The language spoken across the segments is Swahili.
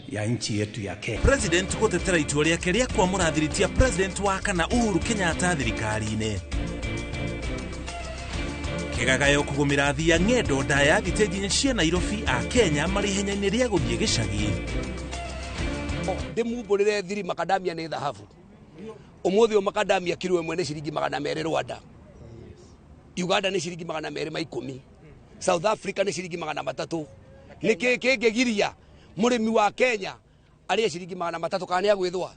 ya nchi yetu ya Kenya. President gutetera itua riake ria kwamurathiritia President wa kana Uhuru Kenyatta thirikari-ini. Kigagayo kugumira thia ng'endo ndaya thitĩji cia Nairobi a Kenya mari henya-inĩ ria guthie gicagi. Ndimumburire thiri makadamia ni dhahabu. Umuthi o makadamia kilo imwe ni ciringi 200 Rwanda. Uganda ni ciringi 210. South Africa ni ciringi 300. Niki kingegiria murimi wa Kenya aria ciringi 300 kana ya gwithwa.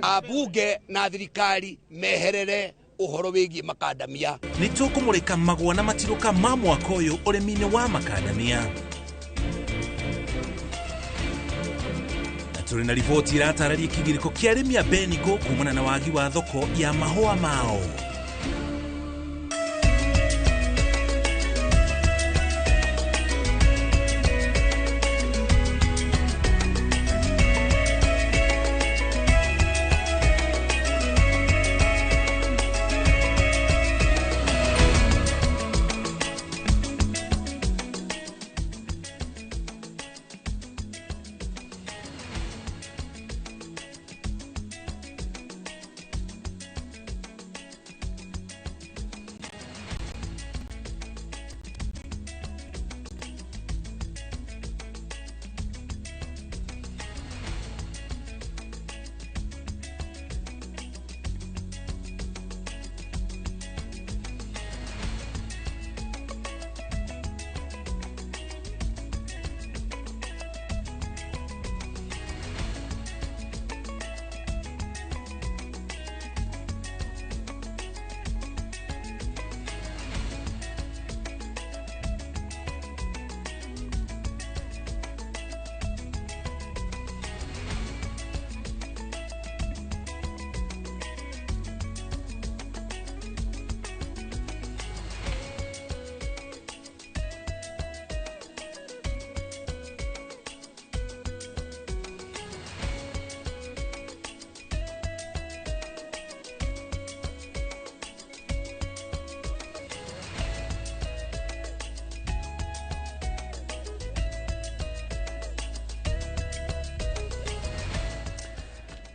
Abunge na thirikari meherere uhoro wigie makadamia. Nitukumurika magwa na matiruka ma mwaka uyu urimi-ini wa makadamia. Turi na riboti iratararia kigiriko kia arimi a Benigo kumana na wagi wa thoko ya mahua mao.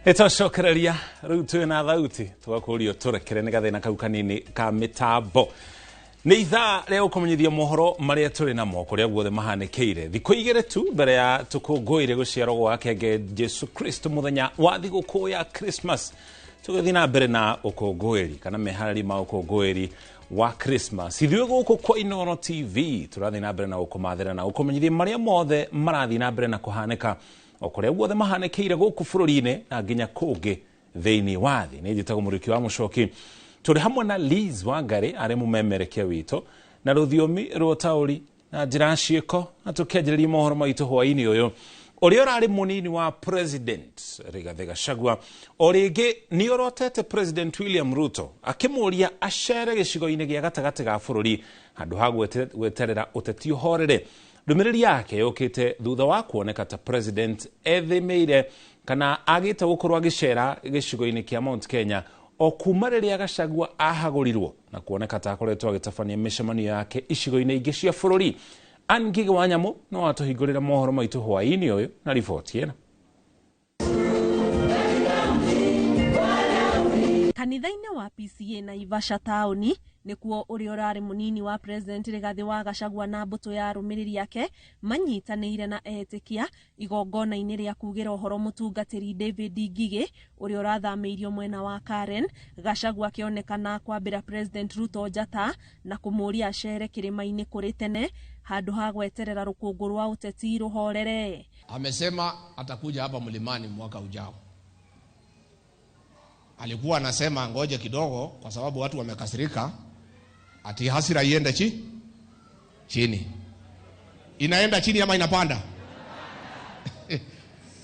Etocokereria riu twina thauti twakurio turekere ni gathina kau kanini ka mitambo ni ithaa ria gukumenyithia mohoro maria turi namo kuria guothe mahanikeire thikũ igĩrĩ tu mbere ya tukũngũĩre gũciarwo gwa kenge Jesu Kristo muthenya wa thigũkũ ya Christmas. Tũgĩthiĩ na mbere na ũkũngũĩri kana meharĩri ma ũkũngũĩri wa Christmas. Ithuĩ gũkũ kwa Inooro TV tũrathiĩ na mbere na gũkũmathĩra na gũkũmenyithia maria mothe marathiĩ na mbere na kũhanĩka o kuria guothe mahanĩkĩire gũkũ bũrũri-inĩ na nginya kũngĩ thĩinĩ wa thĩ. Nĩ njĩtagwo Mũrĩki wa Mũchoki. Tũrĩ hamwe na Liz Wangari arĩ mũmemerekia witũ na rũthiomi rwa ũtaũri na njĩra ciĩko na tũkĩanjĩrĩria mohoro maitũ hwaĩ-inĩ ũyũ. Ũrĩa ũrarĩ mũnini wa President Rigathi Gachagua o rĩngĩ nĩ orotete President William Ruto akĩmũria acere gĩcigo-inĩ gĩa gatagatĩ ga bũrũri handũ ha gweterera ũteti ũhorere. Ndũmĩrĩri yake yũkĩte thutha wa kuoneka ta President ethĩmĩire kana agĩte gũkorwo agĩcera gĩcigo-inĩ kĩa Mount Kenya o kuma rĩrĩa Gachagua ahagũrirwo na kuoneka ta akoretwo agĩtabania mĩcemanio yake icigo-inĩ ingĩ cia bũrũri. Anne Ngigĩ wa Nyamũ no atũhingũrĩra mohoro maitũ hwaĩ-inĩ ũyũ na riboti ĩno. Kanitha-inĩ wa PCA Naivasha taũni nĩkuo ũrĩa ũrarĩ mũnini wa President Rigathi wa Gachagua na mbũtũ ya arũmĩrĩri yake manyitanĩire na etĩkia igongona-inĩ rĩa kugĩra ũhoro mũtungatĩri David Ngigĩ ũrĩa ũrathamĩirio mwena wa Karen. Gachagua akĩonekana kwambĩra President Ruto njata na kũmũria acere kĩrĩma-inĩ kũrĩ tene handũ ha gweterera rũkũngũ rwa ũteti rũhorere. Amesema atakuja hapa mlimani mwaka ujao. Alikuwa anasema ngoje kidogo kwa sababu watu wamekasirika ati hasira iende chini. Inaenda chini ama inapanda?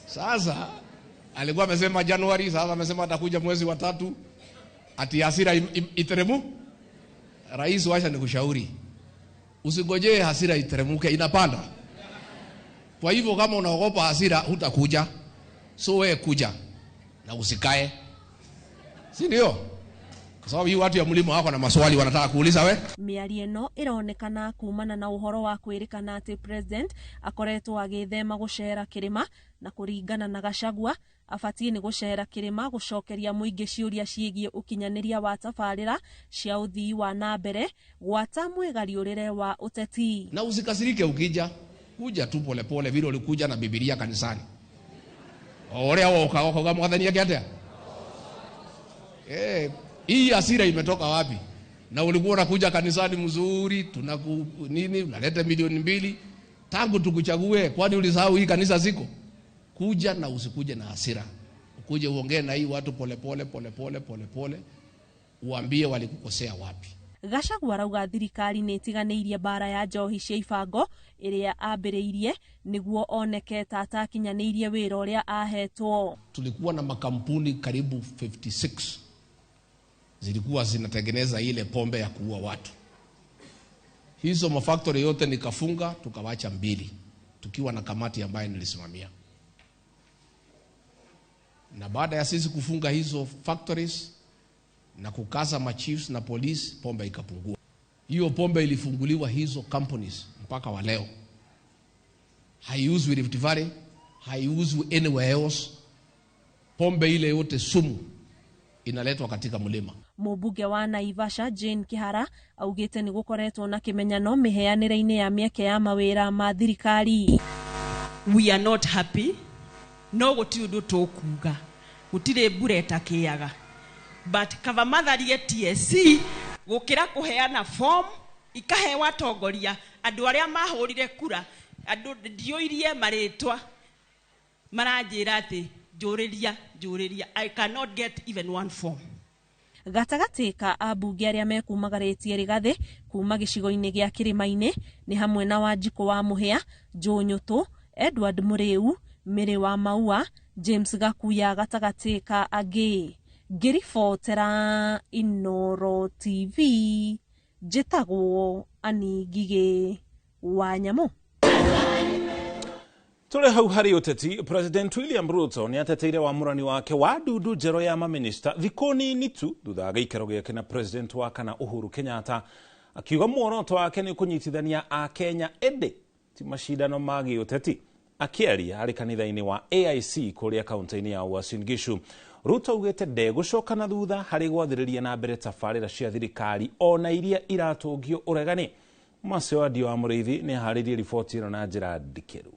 Sasa alikuwa amesema Januari, sasa amesema atakuja mwezi wa 3 ati hasira iteremu. Rais wacha nikushauri, usigojee hasira iteremuke, inapanda. Kwa hivyo kama unaogopa hasira hutakuja, so wewe kuja na usikae. Si ndio? Sababu hii watu ya mlima wako na maswali wanataka kuuliza we. Miario ĩno ĩronekana kumana na ũhoro wa kwĩrĩkana atĩ president akoretwo agĩthema gũcera kĩrĩma na kũringana na Gachagua abatie nĩ gũcera kĩrĩma gũcokeria mũingĩ ciũria ciĩgiĩ ũkinyanĩria wa tabarĩra cia ũthii wa nambere gwata mwĩgariũrĩre wa ũteti. Na usikasirike ukija, kuja tu pole pole vile ulikuja na Biblia kanisani. Ore hao ukaoka mwadhani yake atea. Hii hasira imetoka wapi? Na ulikuwa unakuja kanisani mzuri, nini, unaleta milioni 2 tangu tukuchague, kwani ulisahau hii kanisa ziko? Kuja na usikuje na hasira. Ukuje uongee na hii watu pole pole, uambie walikukosea wapi. Gachagua arauga thirikari nĩ ĩtiganĩirie bara ya njohi cia ibango ĩrĩa ambĩrĩirie nĩguo oneke ta atakinyanĩirie wĩra ũrĩa ahetwo. Tulikuwa na makampuni karibu 56 zilikuwa zinatengeneza ile pombe ya kuua watu. Hizo mafactory yote nikafunga, tukawacha 2 tukiwa na kamati ambayo nilisimamia. Na baada ya sisi kufunga hizo factories na kukaza machiefs na police, pombe ikapungua. Hiyo pombe ilifunguliwa hizo companies mpaka wa leo. Haiuzwi Rift Valley, haiuzwi anywhere else. Pombe ile yote sumu inaletwa katika mlima. Mũmbunge wa Naivasha Jane Kihara augĩte nĩ gũkoretwo na kĩmenyano mĩheanĩre-inĩ ya mĩeke ya mawĩra ma thirikari. We are not happy. No gũtirĩ ũndũ tũkuga. Gũtirĩ mbura ĩtakĩaga. But kavamatharie TSC gũkĩra kũheana form ikahewa atongoria andũ arĩa mahũrire kura andũ ndioirie marĩtwa maranjĩra atĩ njũrĩria I cannot get even one form. Gatagatĩ ka ambunge arĩa mekumagarĩtie Rigathĩ kuma gĩcigo-inĩ gĩa Kĩrĩma-inĩ nĩ hamwe na Wanjikũ wa Mũhĩa, Joe Nyũtũ, Edward Mũrĩu, Mĩrĩ wa Maua, James Gakuya gatagatĩ ka angĩ. Ngĩribotera Inooro TV, njĩtagwo Ani Ngigĩ wa Nyamũ. Tũrĩ hau harĩ ũteti, President William Ruto nĩ ateteire wamũrani wake wa ndundu njerũ ya maminista thikũ nini tu thutha wa gĩikaro gĩake na President wa kana Uhuru Kenyatta, akiuga muoroto wake nĩ kũnyitithania Akenya ĩndĩ ti macindano ma gĩũteti. Akĩaria harĩ kanitha-inĩ wa AIC kũrĩa kaunti-inĩ ya Uasin Gishu, Ruto augĩte ndegũcoka na thutha harĩ gwathĩrĩria na mbere tabarĩra cia thirikari ona iria iratũngio ũregani. Macio wa Dio wa Mũrĩithi nĩ aharĩirie riboti ĩno na njĩra ndikĩru.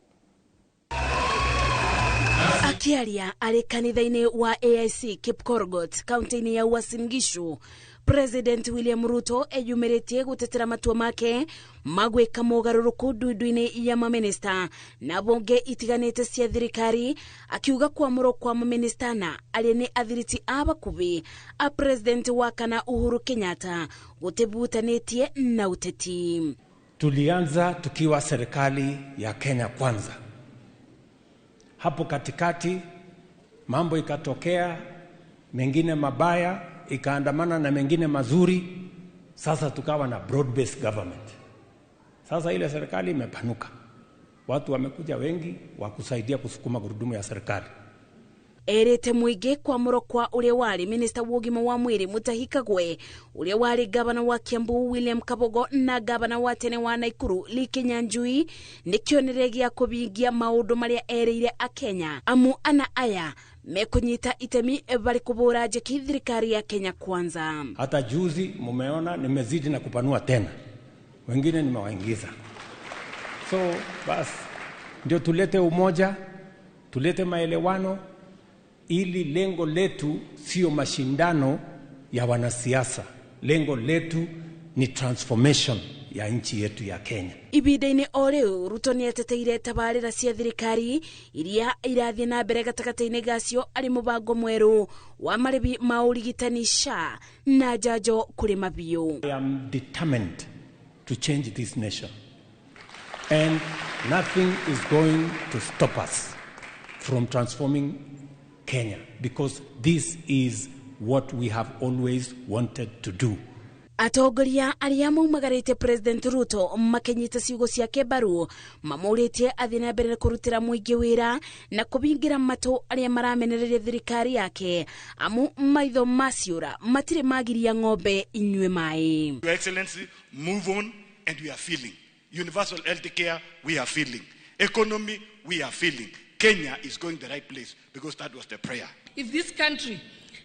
Akiaria arĩ kanitha-inĩ wa AIC Kipkorgot, kaunti-inĩ ya Uasin Gishu, President William Ruto eyumĩrĩtie gũtetera matua make magwĩka mogarũrũku ndundu-inĩ ya maminista na bonge itiganĩte cia thirikari, akiuga kwamũrwo kwa maminista na arĩa nĩ athiriti a bakuvi a President wa kana Uhuru Kenyatta gũtibutanĩtie na ũteti. Tulianza tukiwa serikali ya Kenya Kwanza. Hapo katikati mambo ikatokea, mengine mabaya ikaandamana na mengine mazuri. Sasa tukawa na broad based government. Sasa ile serikali imepanuka, watu wamekuja wengi wa kusaidia kusukuma gurudumu ya serikali. Erete muingĩ kwamũrwo kwa ũrĩa warĩ minista wa ũgima wa mwĩrĩ Mutahi Kagwe, ũrĩa warĩ gavana wa Kiambu William Kabogo na gavana wa tene wa Naikuru Lee Kinyanjui nĩ kĩonereria gĩa kũbingia maũndũ marĩa erĩire Akenya amu ana aya mekunyita itemi bali kubura njeki thirikari ya Kenya Kwanza. Hata juzi mumeona nimezidi na kupanua tena, wengine nimewaingiza. So bas ndio tulete umoja, tulete maelewano, ili lengo letu sio mashindano ya wanasiasa. Lengo letu ni transformation ya nchi yetu ya Kenya. Ibida-inĩ o rĩu Ruto nĩ ateteire tabarĩra cia thirikari iria irathiĩ na mbere gatagatĩ-inĩ gacio arĩ mũbango mwerũ wa marĩhi ma ũrigitani SHA na njanjo kũrĩ mabiũ. I am determined to change this nation, and nothing is going to stop us from transforming Kenya, because this is what we have always wanted to do. Atongoria aria maumagarite President Ruto makenyita ciugo ciake mbaru mamuritie athie na mbere kurutira muingi wira na kubingira matu aria maramenereria thirikari yake amu maitho maciura matire magiria ng'ombe inywe mai. Your Excellency, move on and we are feeling. Universal health care, we are feeling. Economy, we are feeling. Kenya is going the right place because that was the prayer. If this country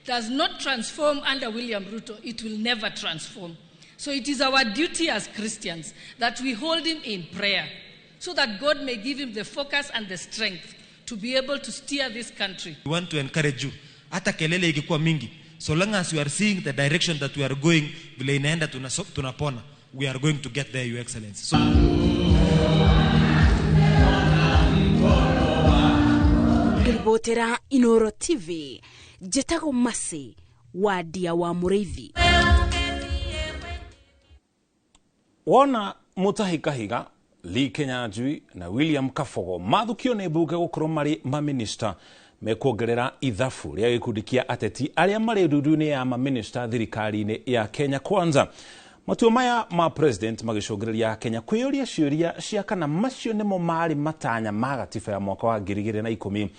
does not transform under William Ruto, it will never transform. So it is our duty as Christians that we hold him in prayer so that God may give him the focus and the strength to be able to steer this country. We want to encourage you. Hata kelele ikikuwa mingi, so long as you are seeing the direction that we are going, vile inaenda tunapona, we are going to get there, Your Excellency. So Ribotera Inoro TV, Jetago Masi, Wadia wa Mureithi. Wona mutahikahiga Lee Kinyanjui na William Kabogo mathukio ne bunge gukorwo mari maminista mekwongerera ithafu ria gikundikia ateti aria mari ndundu-ini ya maminista thirikari-ini ya Kenya Kwanza. Matua maya ma president magicungireria Kenya kwiyuria ciuria cia kana macio nimo mari matanya ma gatiba ya mwaka wa 2010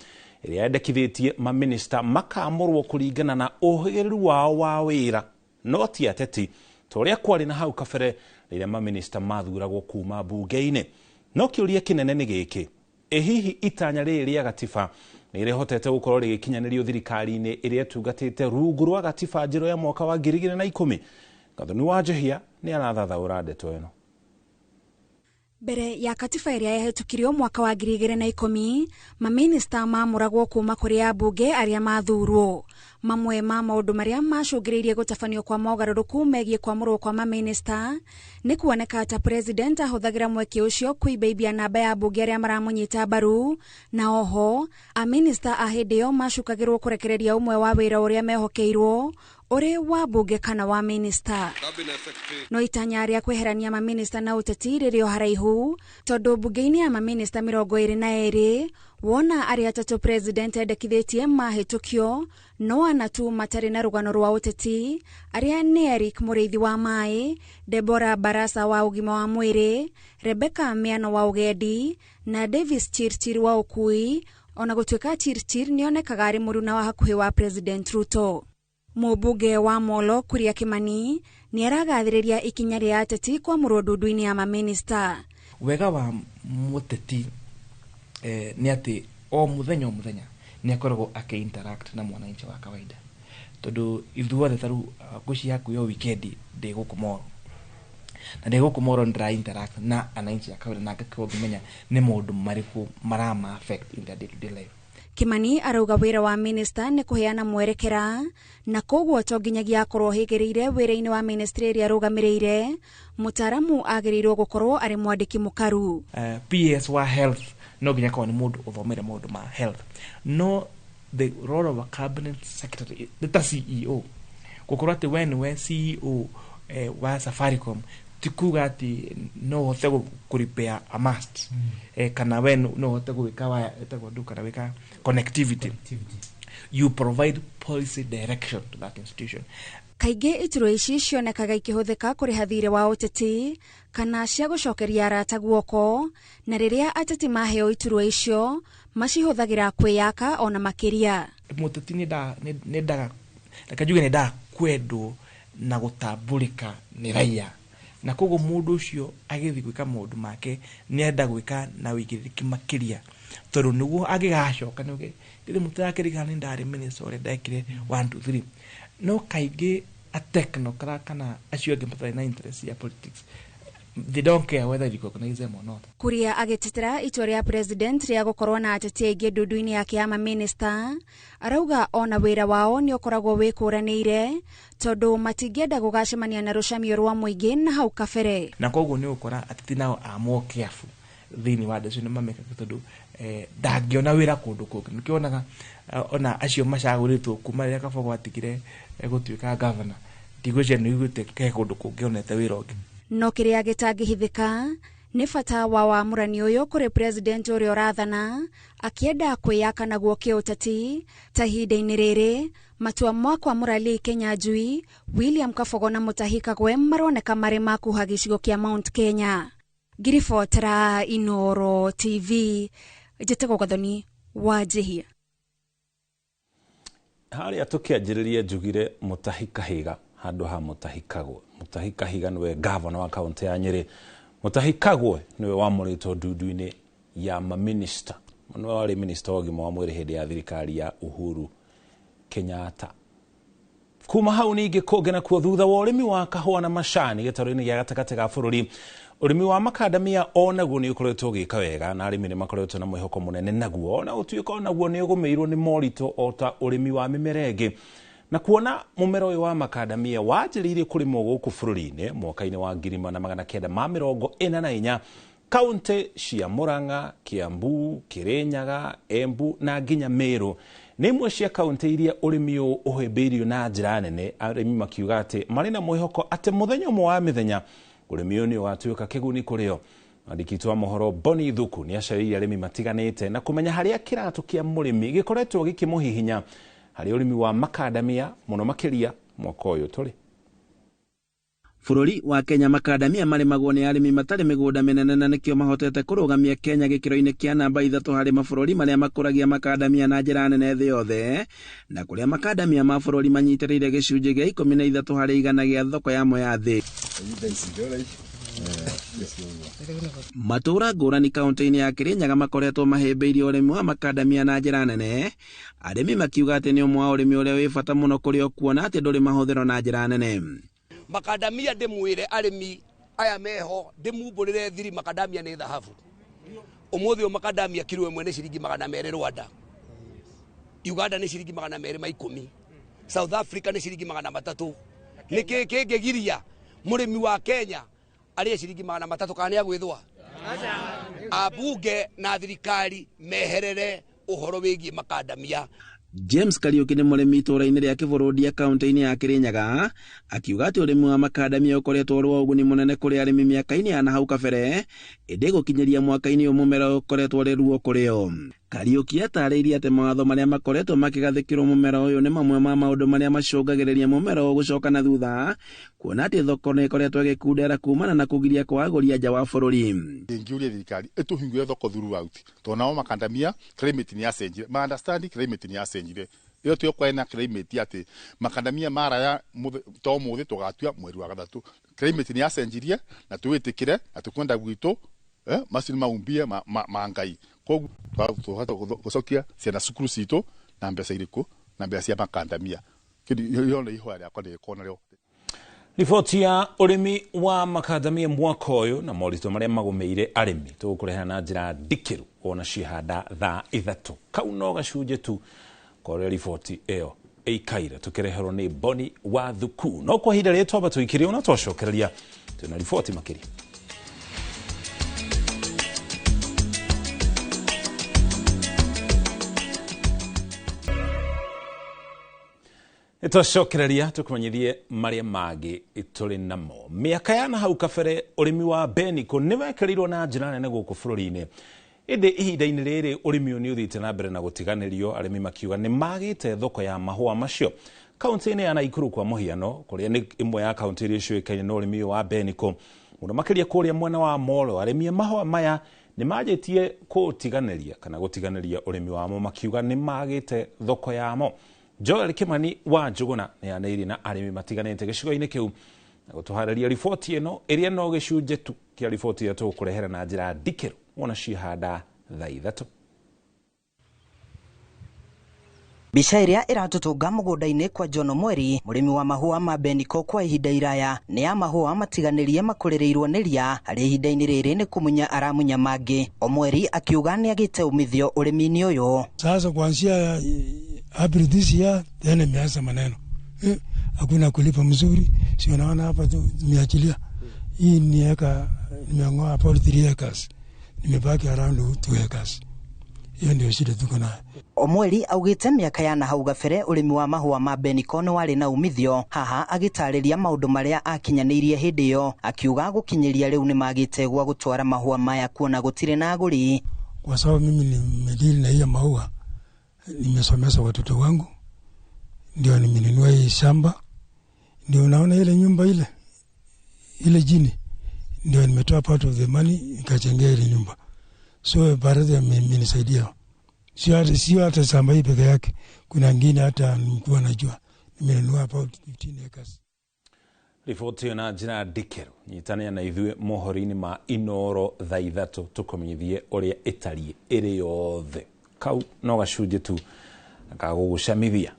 iria yendekithitie maminista makamurwo kuringana na uhiriru wao wa wira no ti ateti toria kwari na hau kabere riria maminista mathuragwo kuma bunge-ini. No kiuria kinene ni giki, hihi itanya riri ya gatiba nirihotete gukorwo rigikinyanirio thirikari-ini iria tugatite rungu rwa gatiba njiro ya mwaka wa 2010? Gathoni wa Jehia ni arathathaura ndeto ino. Mbere ya katiba iria yahitukirio mwaka wa 2010, maminista mamuragwo kuma kuri ambunge aria mathurwo. Mamwe ma maundu maria macungiriirie gutafanio kwa mogaruruku megie kwamurwo kwa maminista ni kuoneka ta president ahuthagira mweke ucio kuibaibia namba ya ambunge aria maramunyita mbaru, na oho aminista ahindio macukagirwo kurekereria umwe wa wira uria mehokeirwo uri wa bunge kana wa minista. No itanya ria kweherania maminista na uteti ririo haraihu tondu bunge-ini ya maminista 22 wona aria atatu president endekithitie mahitukio no anatu matari na rugano rwa uteti aria ni Eric Mureithi wa mai, Deborah Barasa wa ugima wa mwiri, Rebecca Miano wa ugendi na Davis Chirchir wa ukui. Ona gutwika Chirchir nionekaga ari muruna wa hakuhi wa President Ruto. Mubunge wa Molo Kuria Kimani ni aragathiriria ikinya ria ateti kwa murundu-ini ya maminista. Wega wa muteti ni ati o muthenya ni akoragwo interact na mwananchi wa kawaida, tondu ithuothe taru guci yaku yo weekend de gukumoro na de gukumoro ndra interact na ananchi wa kawaida na ngakwo ngimenya ni maundu mariku marama affect in their day-to-day life. Kimani arauga wira wa minista ni kuheana mwerekera na koguo tonginyagia akorwo higiriire wira-ini wa ministry iria arugamireire mutaramu agirirwo gukorwo ari mwandiki mukaru. PS wa health no ginya kwa ni mundu uthomere maundu ma health. No the role of a cabinet secretary, the CEO, gukorwo ati we CEO wa Safaricom tikuga ati no hote kuripea a mast kana we no hote gwika waya etagwo nduka na wika connectivity. You provide policy direction to that institution. Kaingi ituro ici cionekaga ikihuthika kuriha thire wa uteti kana cia gucokeria arata guoko, na riria ateti maheo ituro icio macihuthagira kwiyaka ona makiria. Muteti ni ndaga kajuge ni da kwendo na gutambulika ni raia, na kogo mundu ucio agithi gwika maundu make ni enda gwika na wigiriki makiria tondu niguo agigacoka ni ndi mutakirika ni ndari minister ore ndekire 1 2 3. No kaingi a technocrat kana acio ngimatari na interest ya politics, they don't care whether you recognize them or not. Kuria agitetera itua ria president ria gukorwo na ateti aingi ndundu-ini yake ya maminista, arauga ona wira wao ni ukoragwo wikuranire tondu matingienda gugacemania na rucamio rwa muingi na hau kabere. Na koguo ni ukora ateti nao are more careful thini wa decision mameka tondu ndangiona wira kundu kungi nikionaga ona acio macaguritwo kuma ria Kabogo atigire gutwika governor ndiguje ni gute ke kundu kungi onete wira ungi. No kiria gitangihithika ni bata wa wamurani uyu kuri president uria urathana akienda kwiyaka naguo kiuteti ta ihinda-ini riri matua mwakwa murali Kenya Jui William Kabogo na Mutahi Kagwe maroneka mari makuha gicigo kia Mount Kenya. Giribotera Inoro TV Jetego Gathoni Wajihia. Haria tukianjiriria njugire Mutahi Kahiga handu ha Mutahi Kagwe. Mutahi Kahiga niwe governor wa kaunti ya Nyeri. Mutahi Kagwe niwe wamuritwo ndudu-ini ya maminister. Niwe wari minister wa gima wa mwiri hindi ya thirikari ya Uhuru Kenyatta. Kuma hau ningi kugena kuo thutha wa urimi wa kahua na macani gitaru-ini gia gatagati ga bururi. Urimi wa makadamia onaguo ni ukoretwo ugika wega na arimi ni makoretwo na mwihoko munene naguo ona utuika onaguo ni ugumeirwo ni morito ota urimi wa mimera ingi. Na kuona mumera uyu wa makadamia wajiriire kurimwo guku bururi-ini mwaka-ini wa 1944 kaunti cia Murang'a, Kiambu, Kirinyaga, Embu na nginya Meru ni imwe cia kaunti iria urimi uyu uhimbiirio na njira nene. Arimi makiuga ati mari na mwihoko ati muthenya umwe wa mithenya urimi uyu ni ugatuika kiguni kurio. Andiki wa mohoro Boni Thuku ni acaririe arimi matiganite na kumenya haria kiratu kia murimi gikoretwo gikimuhihinya hari urimi wa makadamia muno makiria mwaka uyu turi. Bururi wa Kenya makadamia marimagwo ni arimi matari migunda minene na nikio mahotete kurugamia Kenya gikiro-ini kia namba 3 hari mabũrũri maria makuragia makadamia na njira nene thi yothe, na kuria makadamia ma bũrũri manyitiriire gicunji gia 13 hari 100 gia thoko ya moya thi. Matura ngũrani kaunti-ini ya Kirinyaga makoretwo mahĩmbĩirie ũrĩmi wa makadamia na njĩra nene. Arĩmi makiuga atĩ nĩ ũmwe wa ũrĩmi ũrĩa wĩ bata mũno kũrĩ o kuona atĩ ndũrĩ mahũthĩro na njĩra nene. Makadamia ndĩmwĩre arĩmi aya meho ndĩmumbũrĩre thiri makadamia nĩ thahabu. Ũmũthĩ makadamia kilo ĩmwe nĩ ciringi 200 Rwanda. Uganda nĩ ciringi 210. South Africa nĩ ciringi 300. Nĩkĩ kĩngĩgiria mũrĩmi wa Kenya aria ciringi 300 kana ya gwithwa? Abunge na thirikari meherere uhoro wigie makadamia. James Kariuki ni murimi itura-ini ria Kivurudia kaunti-ini ya Kirinyaga akiuga ati urimi wa makadamia ukoretwo uri wa uguni munene kuri arimi miaka-ini ya nahau kabere, indi gukinyiria mwaka-ini uyu mumera ukoretwo uri ruo kurio. Kariuki atariirie ati mawatho maria makoretwo makigathikirwo mumera uyu ni mamwe ma maundu maria macungagiriria mumera uyu gucoka na thutha, kuona ati thoko ni ikoretwo igikundera kumana na kugiria kwa aguri nja wa bururi. Ingiuria thirikari ituhingue thoko throughout tonao makadamia climate ni yacenjire, ma understand climate ni yacenjire. Iyo tuyo kwa ena climate ati makadamia mara ya to muthi tugatua mweri wa gathatu climate ni yacenjirie na tuwitikire na tukwenda gwitu masini maumbie mangai kogu tuhata gucokia ciana cukuru citu na mbeca iriku na mbeca cia makadamia kidi yone iho ya kwa kona leo. Riboti ya urimi wa makadamia mwaka uyu na morito maria magumeire arimi tugukureha na njira ndikiru ona cihanda thaa 3 kau no gacunje tu kore riboti iyo ikaire tukireherwo ni Boni wa Thuku no kwa hinda rĩtwa batũikirie ona twacokereria tuna riboti makiria. Twacokereria tukumenyithie maria mangĩ tũrĩ namo. Mĩaka ya nahau kabere ũrĩmi wa mbeniko nĩwekĩrirwo na njĩra nene gũkũ bũrũri-inĩ. Ĩndĩ ihinda-inĩ rĩrĩ ũrĩmi ũyũ nĩ ũthiĩte na mbere na gũtiganĩrio, arĩmi makiuga nĩ magĩte thoko ya mahũa macio. Kaunti-inĩ ya Naikuru kwa mũhiano, kũrĩa nĩ ĩmwe ya kaunti iria ciũĩkaine na ũrĩmi ũyũ wa mbeniko, mũno makĩria kũrĩa mwena wa Molo, arĩmi a mahũa maya nĩ manjĩtie gũtiganĩria kana gũtiganĩria ũrĩmi wamo, makiuga nĩ magĩte thoko yamo. Joel Kimani wa Njuguna nĩ yanĩirie na arĩmi matiganĩte gĩcigo-inĩ kĩu na gũtũharĩria riboti ĩno ĩrĩa no gĩcunjĩ tu kĩa riboti ĩyo tũgũkũrehera na njĩra ndikĩru wona cihanda thaa 3. Bica iria iratutunga mũgũnda-inĩ kwa John Mweri, mũrĩmi wa mahũa ma mbeniko kwa ihinda iraya, nĩ ya mahũa matiganĩrie makũrĩrĩirwo nĩ ria, harĩ ihinda-inĩ rĩrĩ nĩ kũmunya aramunya mangĩ. Omweri akiuga nĩ agĩte umithio ũrĩmi-inĩ ũyũ. Sasa kuanzia April this year tena imeanza maneno. Hakuna kulipa mzuri. Si unaona hapa nimeachilia. Hii ni eka nimeangoa about 3 acres. Nimebaki around 2 acres. Hiyo ndio shida tuko nayo. Omweri augĩte mĩaka ya nahau gabere ũrĩmi wa mahũa ma mbeniko nĩ warĩ na umithio. Haha agĩtarĩria maũndũ marĩa akinyanĩirie hĩndĩ ĩyo, akiuga gũkinyĩria rĩu nĩ magĩte gwa gũtwara mahũa maya kuona gũtirĩ na agũri. Kwa sababu mimi nimedili na hiyo mahũa, nimesomesha watoto wangu, ndio nimenunua hii shamba, ndio unaona ile nyumba ile jini, ndio nimetoa part of the money nikajengea ile nyumba. So baadhi amenisaidia. Sio hata shamba hii peke yake, kuna ngine hata nilikuwa najua nimenunua about 15 acres. Riboti na njira ndikeru nyitania na ithuĩ mohoro-inĩ ma Inoro thaa ithatũ tũkũmenyithie ũrĩa ĩtariĩ ĩrĩ yothe. Kau no gacunjĩ tu gagũgũcamithia.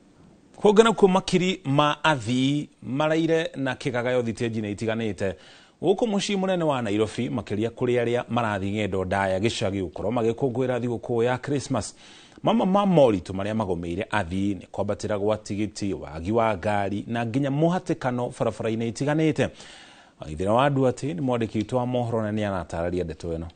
Kũngana kuo makiri ma athii maraire na kĩgagayo thitĩnji-inĩ itiganĩte gũkũ mũciĩ mũnene wa Nairobi, makĩria kũrĩ arĩa marathi ng'endo ndaya gĩcagi gũkorwo magĩkũngũĩra thigũkũ ya Christmas. Mama ma moritũ marĩa magomeire athii nĩ kwambatĩra gwa tigiti, wagi wa ngari na nginya mũhatĩkano barabara-inĩ itiganĩte. Waithĩra wa Nduatĩ nĩ mwandĩki witũ wa mohoro na nĩ anatararia ndeto ĩno.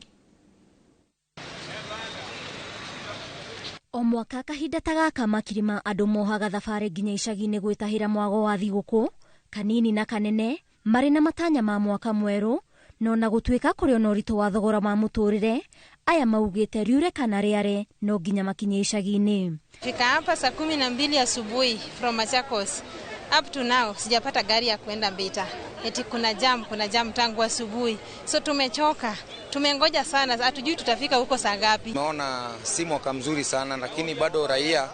O mwaka kahinda ta gaka makiri ma andũ mohaga thabarĩ nginya icagi-inĩ gwĩtahĩra mwago wa thigũkũ, kanini na kanene, marĩ na matanya ma mwaka mwerũ, no na gũtuĩka kũrĩ ona ũritũ wa thogora ma mũtũrĩre, aya maugĩte riure kana rĩare no nginya makinye icagi-inĩ. Fika hapa saa 12 asubuhi from Machakos. Up to now sijapata gari ya kwenda Mbita. Eti kuna jam tangu asubuhi. So tumechoka. Tumengoja sana, hatujui tutafika huko saa ngapi. Naona si mwaka mzuri sana, lakini bado raia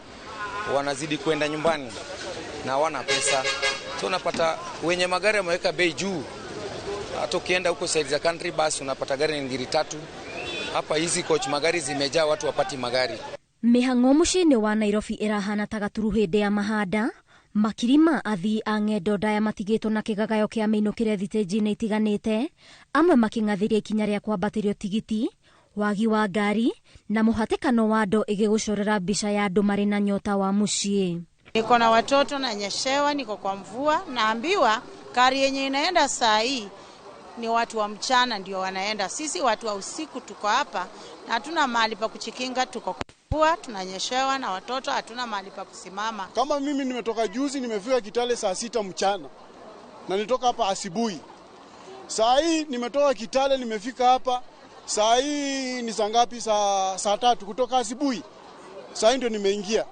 wanazidi kwenda nyumbani na hawana pesa. So unapata wenye magari wameweka bei juu. Hata ukienda huko side za country bus unapata gari ni ngiri 3. Hapa hizi coach magari zimejaa, watu wapati magari. Mĩhang'o mũciĩ-inĩ wa Nairobi ĩrahana ta gaturu hĩndĩ ya mahanda. Makiri ma athii a ng'endo ndaya matigĩtwo na kĩgagayo kĩa mĩinũkĩre thitĩnji-inĩ itiganĩte, amwe makĩng'athĩria ikinya rĩa kwambatĩrio tigiti, wagi wa ngari na mũhatĩkano wa ndo ĩgĩgũcorera mbica ya andũ marĩ na nyota wa mũciĩ. Niko na watoto na nyeshewa, niko kwa mvua, naambiwa gari yenye inaenda saa hii ni watu wa mchana ndio wanaenda. Sisi watu wa usiku tuko hapa na hatuna mahali pa kuchikinga, tuko kwa mvua, tunanyeshewa na watoto hatuna mahali pa kusimama. Kama mimi nimetoka juzi, nimefika Kitale saa 6 mchana na nitoka hapa asubuhi. Saa hii nimetoka Kitale nimefika hapa, saa hii ni saa ngapi? Saa 3 kutoka asubuhi. Saa hii ndio nimeingia.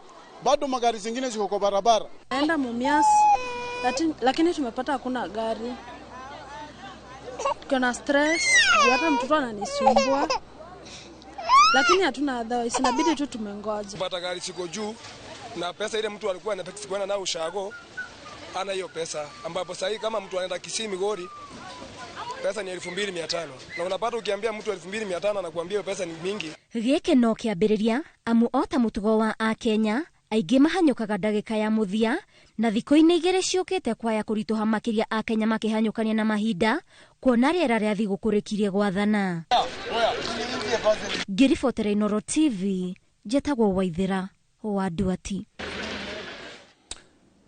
Bado magari zingine ziko kwa barabara. Naenda Mumias, lakini tumepata hakuna gari. Kuna stress, hata mtoto ananisumbua. Lakini hatuna otherwise, inabidi tu tumengoja. Kupata gari siko juu na pesa ile mtu alikuwa anataka kwenda na ushago ana hiyo pesa, ambapo sasa kama mtu anaenda Kisii Migori pesa ni 2500 na unapata ukiambia mtu 2500 anakuambia hiyo pesa ni mingi. Gĩkĩ no kĩambĩrĩria amu ota mũtugo wa Akenya aingĩ mahanyũkaga ndagĩka ya mũthia na thikũ-inĩ igĩrĩ ciũkĩte kwaya kũritũha makĩria Akenya makĩhanyũkania na mahinda kuona rĩera rĩa thigũkũ rĩkirie gwathana. Ngĩribotera Inoro TV, njĩtagwo Waithĩra wa Nduatĩ.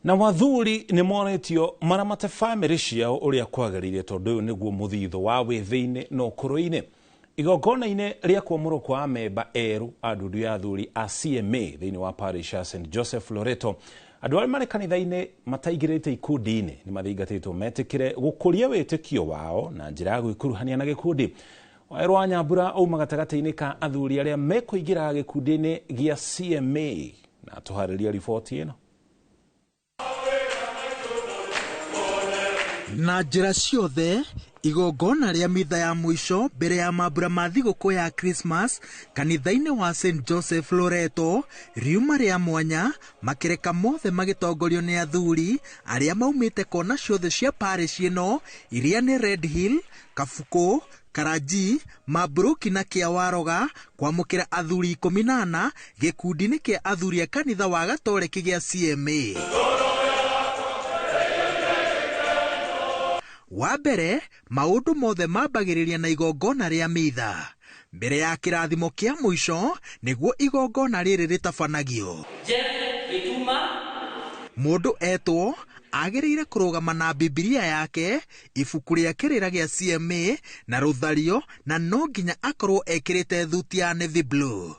Na wathuri nĩ monetio maramate family ciao ũrĩa kwagĩrĩire, tondũ ũyũ nĩguo mũthithũ wa wĩthĩ-inĩ na ũkũrũ-inĩ. Igongona-inĩ rĩa kuamũrwo kwa amemba erũ a ndundu ya athuri a CMA thĩinĩ wa parish ya St Joseph Loreto, andũ arĩa marĩ kanitha-inĩ mataingĩrĩte ikundi-inĩ nĩ mathingatĩtwo metĩkĩre gũkũria wĩtĩkio wao na njĩra ya gwĩkuruhania na gĩkundi. Waĩrũ wa Nyambura auma gatagatĩ-inĩ ka athuri arĩa mekũingĩra gĩkundi-inĩ gĩa CMA, na tũharĩria riboti ĩno. Na njĩra ciothe igongona rĩa mitha ya mũico mbere ya mambura ma thigũkũ ya Christmas kanitha-inĩ wa St Joseph Loreto riuma rĩa mwanya, makĩreka mothe magĩtongorio nĩ athuri arĩa maumĩte kona ciothe cia parish ĩno iria nĩ Red Hill, Kabuku, Karaji, Mabruki na Kĩawaroga kwamũkĩra athuri 14 gĩkundi-inĩ kĩa athuri a kanitha wa Gatoreki gĩa CMA. Wa mbere, maũndũ mothe mambagĩrĩria na igongona rĩa mitha mbere ya kĩrathimo kĩa mũico nĩguo igongona rĩrĩ rĩtabanagio. Mũndũ etwo agĩrĩire kũrũgama na Biblia yake, ibuku rĩa kĩrĩra gĩa CMA na rũthario, na no nginya akorwo ekĩrĩte thuti ya navy blue.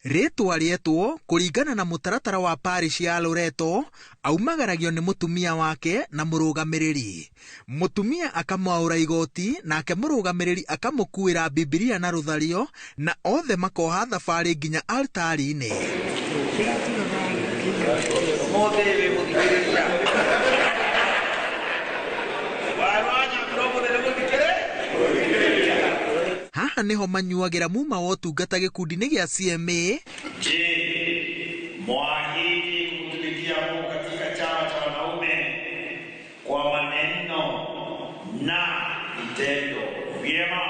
Rĩtwa rĩetwo kũringana na mũtaratara wa parish ya Loreto aumagaragio nĩ mũtumia wake na mũrũgamĩrĩri. Mũtumia akamwaũra igoti nake mũrũgamĩrĩri akamũkuĩra Biblia na rũthario, na othe makoha thabarĩ nginya altari-inĩ. haha niho manyuagira muma wa ũtungata gĩkundi-inĩ gĩa CMA. Je, mwahidi kutumikia Mungu katika chama cha wanaume kwa maneno na vitendo vyema?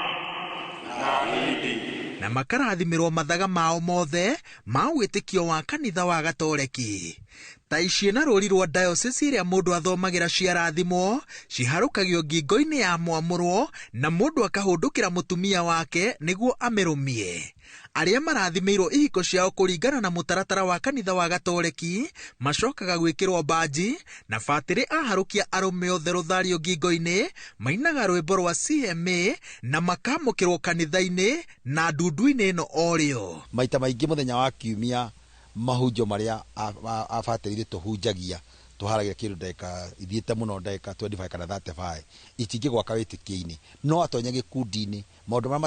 Na makarathimirwo mathaga mao mothe ma wĩtĩkio wa kanitha wa Gatoreki. Ta ici na rũri rwa diocese ĩrĩa mũndũ athomagira ciarathimo ciharũkagio ngingo-inĩ ya mwamũrwo na mũndũ akahũndũkĩra mũtumia wake nĩguo amĩrũmie. Arĩa marathimĩirwo ihiko ciao kũringana na mũtaratara wa kanitha wa Gatoreki macokaga gwĩkĩrwo baji, na batĩrĩ aharũkia arũme othe rũthario ngingo-inĩ mainaga rwĩmbo rwa CMA na makamũkĩrwo kanitha-inĩ na ndundu-inĩ ĩno orĩo. Maita maingĩ mũthenya wa kiumia mahunjo marĩa abatĩrĩire tũhunjagia tuharagira kĩndũ ndagĩka ithiĩte mũno ndagĩka 25 kana 35 itingĩgwaka wĩtĩkio-inĩ, no atonya gĩkundi-inĩ maũndũ marĩa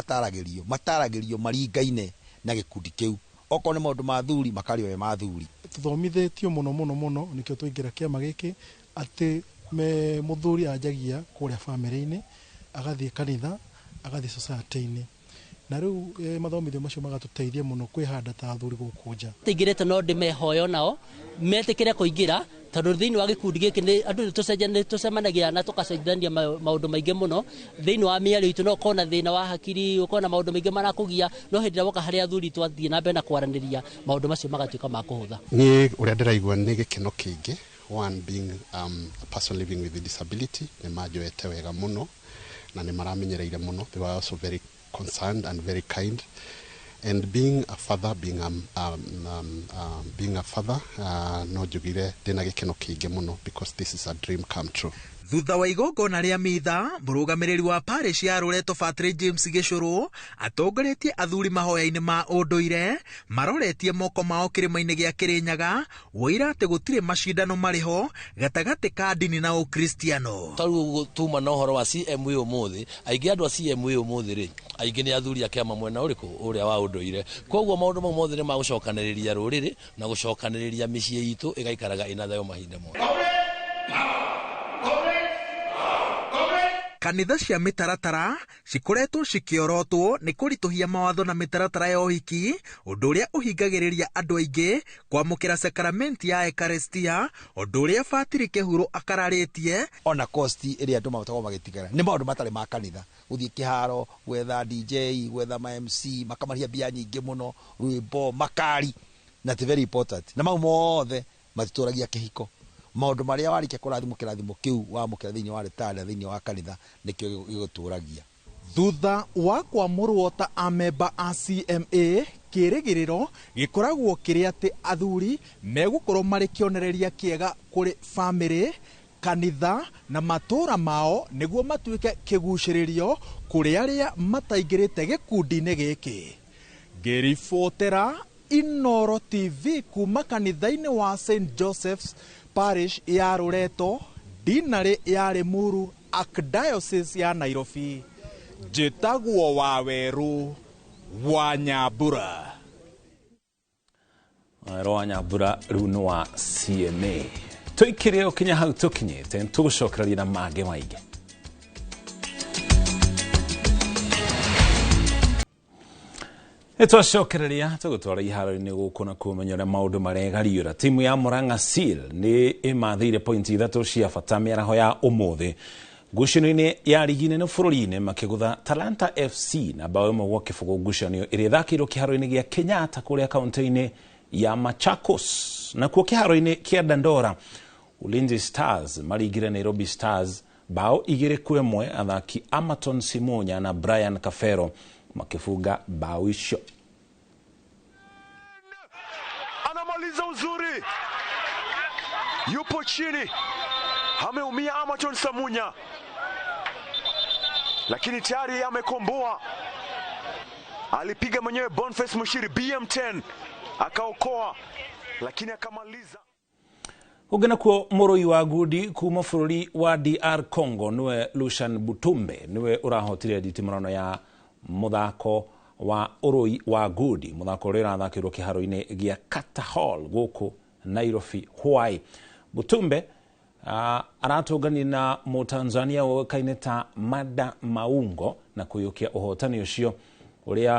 mataragĩrio maringaine na gĩkundi kĩu. Okorwo nĩ maũndũ ma athuri makario me ma athuri. Tuthomithĩtio mũno nĩkĩo tũingĩra kĩama gĩkĩ atĩ mũthuri anjagia kũrĩa bamĩrĩ-inĩ, agathiĩ kanitha, agathiĩ society-inĩ. Na rĩu mathomithio macio magatũteithia mũno kwĩhanda ta athuri gũkũ nja. Tingĩrĩte no ndĩmehoyo nao metĩkĩre kũingĩra, tondũ thĩinĩ wa gĩkundi gĩkĩ nĩ andũ tũcemanagia na tũkacenjania maũndũ maingĩ mũno thĩinĩ wa mĩario itũ. No ũkorwo na thĩna wa hakiri, ũkorwo na maũndũ maingĩ marakũgia, no hĩndĩ ĩrĩa woka harĩ athuri twathiĩ na mbere na kwaranĩria maũndũ macio magatuĩka ma kũhũtha. Niĩ ũrĩa ndĩraigua nĩ gĩkeno kĩingĩ, one being a person living with a disability, nĩ manjoete wega mũno na nĩ maramenyereire mũno. They were also very concerned and very kind, and being a father, no njugire ndĩna gĩkeno kĩingĩ mũno because this is a dream come true. Thutha wa igongona rĩa mitha, mũrũgamĩrĩri wa parish ya Rũreto Patrick James Gĩcũrũ atongoretie athuri mahoya-inĩ ma ũndũire, maroretie moko mao kĩrĩma-inĩ gĩa Kĩrĩnyaga woira atĩ gũtirĩ macindano marĩho gatagatĩ ka ndini na ũkristiano. Tarĩu tuma na ũhoro wa CMA ũmũthĩ, aingĩ andũ a CMA ũmũthĩ rĩ, aingĩ nĩ athuri a kĩama mwena ũrĩkũ ũrĩa wa ũndũire. Koguo maũndũ mau mothe nĩ magũcokanĩrĩria rũrĩrĩ na gũcokanĩrĩria mĩciĩ itũ ĩgaikaraga ĩna thayũ mahinda mothe. Kanitha cia mĩtaratara cikoretwo cikĩorotwo nĩ kũritũhia mawatho na mĩtaratara ya ũhiki, ũndũ ũrĩa ũhingagĩrĩria andũ aingĩ kwamũkĩra sakramenti ya Ekaristia, ũndũ ũrĩa Patrick Kĩhuro akararĩtie. Ona kosti ĩrĩa andũ mabatagwo magĩtigana nĩ maũndũ matarĩ ma kanitha, gũthiĩ kĩharo, gwetha DJ, gwetha ma MC, makamarĩha mbia nyingĩ mũno, rwĩmbo, makari, na ti very important. Na mau mothe matitũragia kĩhiko. Maũndũ marĩa warĩkia kũrathimwo kĩrathimo kĩu wamũkĩra thĩinĩ wa rĩtana thĩinĩ wa kanitha nĩkĩo gĩgũtũragia. Thutha wa kwamũrwo ta amemba a CMA, kĩrĩgĩrĩro gĩkoragwo kĩrĩ atĩ athuri megũkorwo marĩ kĩonereria kĩega kũrĩ bamĩrĩ, kanitha na matũra mao nĩguo matuĩke kĩgucĩrĩrio kũrĩ arĩa mataingĩrĩte gĩkundi-inĩ gĩkĩ. Ngĩribotera Inooro TV kuma kanitha-inĩ wa St Joseph's Parish ya Rũreto, dinarĩ ya Limuru, Archdiocese ya Nairobi, njĩtagwo Wawerũ wa Nyambura. Wawerũ wa Nyambura rĩu nĩ wa CMA. Tũikĩrĩ ũkinya hau tũkinyĩte, tũgũcokereria na mangĩ maingĩ. Twacokereria tũgũtwara iharo-inĩ gũkũ na kũmenya ũrĩa maũndũ maregariũra. Timu ya Murang'a Seal nĩ ĩmathĩire pointi 3 cia bata mĩaraho ya ũmũthĩ ngucanio-inĩ ya ligi nene bũrũri-inĩ makĩgũtha Talanta FC na bao ĩmwe gwa kĩbũgũ, ngucanio ĩrĩa ĩthakĩirwo kĩharo-inĩ gĩa Kenyatta kũrĩa kaunti-inĩ ya Machakos. Nakuo kĩharo-inĩ kĩa Dandora, Ulinzi Stars maringire Nairobi Stars bao 2-1, athaki Amaton Simonya na Brian Kafero makifunga bao hicho. Anamaliza uzuri, yupo chini, ameumia Amaton Samunya, lakini tayari amekomboa. Alipiga mwenyewe Boniface Mushiri BM10 akaokoa, lakini akamaliza. Ugena kuo mũrũi wa ngundi kuma bũrũri wa DR Congo niwe Lushan Butumbe niwe ũrahotire nditimũrano ya muthako wa ũrũi wa ngundi, muthako ũrĩa ũrathakĩrwo kĩharo-inĩ gĩa Carter Hall gũkũ Nairobi Hwai. Mutumbe aratungani na Mutanzania wakaine ta Mada Maungo na kuyukia uhotani ucio uria